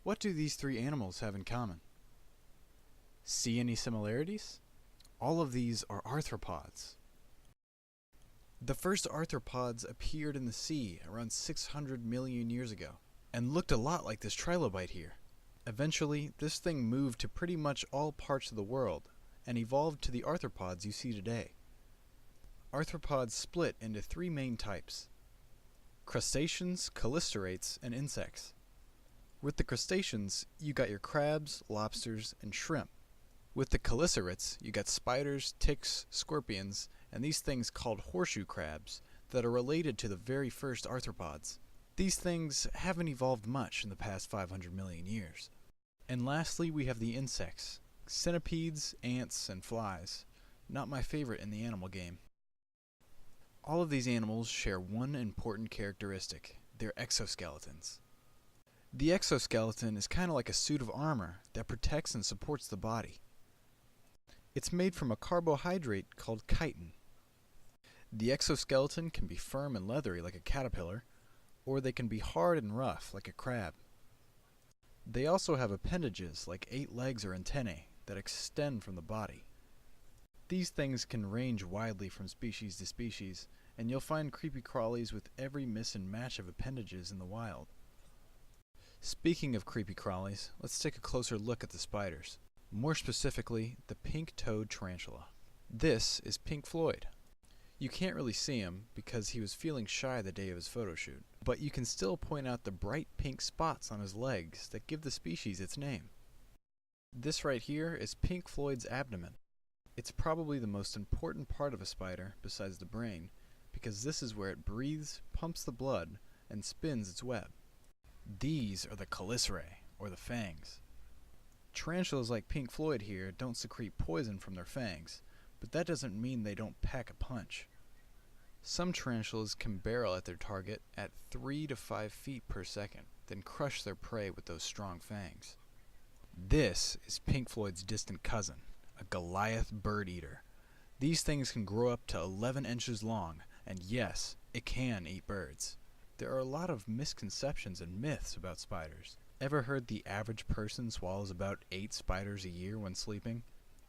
What do these three animals have in common? See any similarities? All of these are arthropods. The first arthropods appeared in the sea around 600 million years ago and looked a lot like this trilobite here. Eventually, this thing moved to pretty much all parts of the world and evolved to the arthropods you see today. Arthropods split into three main types: crustaceans, chelicerates, and insects. With the crustaceans, you got your crabs, lobsters, and shrimp. With the chelicerates, you got spiders, ticks, scorpions, and these things called horseshoe crabs that are related to the very first arthropods. These things haven't evolved much in the past 500 million years. And lastly, we have the insects: centipedes, ants, and flies. Not my favorite in the animal game. All of these animals share one important characteristic: their exoskeletons. The exoskeleton is kind of like a suit of armor that protects and supports the body. It's made from a carbohydrate called chitin. The exoskeleton can be firm and leathery like a caterpillar, or they can be hard and rough like a crab. They also have appendages like 8 legs or antennae that extend from the body. These things can range widely from species to species, and you'll find creepy crawlies with every miss and match of appendages in the wild. Speaking of creepy crawlies, let's take a closer look at the spiders. More specifically, the pink-toed tarantula. This is Pink Floyd. You can't really see him because he was feeling shy the day of his photo shoot, but you can still point out the bright pink spots on his legs that give the species its name. This right here is Pink Floyd's abdomen. It's probably the most important part of a spider besides the brain, because this is where it breathes, pumps the blood, and spins its web. These are the chelicerae, or the fangs. Tarantulas like Pink Floyd here don't secrete poison from their fangs, but that doesn't mean they don't pack a punch. Some tarantulas can barrel at their target at 3 to 5 feet per second, then crush their prey with those strong fangs. This is Pink Floyd's distant cousin, a Goliath bird eater. These things can grow up to 11 inches long, and yes, it can eat birds. There are a lot of misconceptions and myths about spiders. Ever heard the average person swallows about 8 spiders a year when sleeping?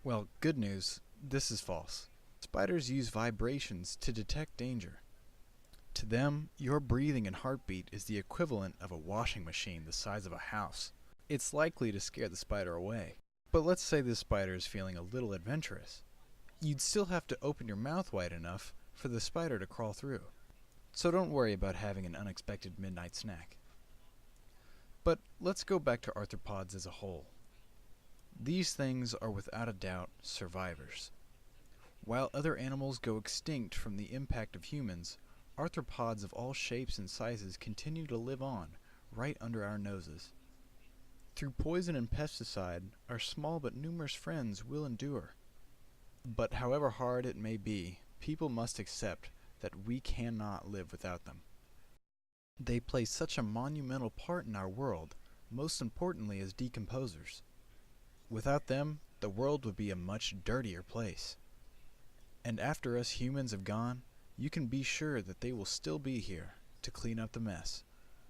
Well, good news, this is false. Spiders use vibrations to detect danger. To them, your breathing and heartbeat is the equivalent of a washing machine the size of a house. It's likely to scare the spider away. But let's say this spider is feeling a little adventurous. You'd still have to open your mouth wide enough for the spider to crawl through. So don't worry about having an unexpected midnight snack. But let's go back to arthropods as a whole. These things are without a doubt survivors. While other animals go extinct from the impact of humans, arthropods of all shapes and sizes continue to live on, right under our noses. Through poison and pesticide, our small but numerous friends will endure. But however hard it may be, people must accept that we cannot live without them. They play such a monumental part in our world, most importantly as decomposers. Without them, the world would be a much dirtier place. And after us humans have gone, you can be sure that they will still be here to clean up the mess.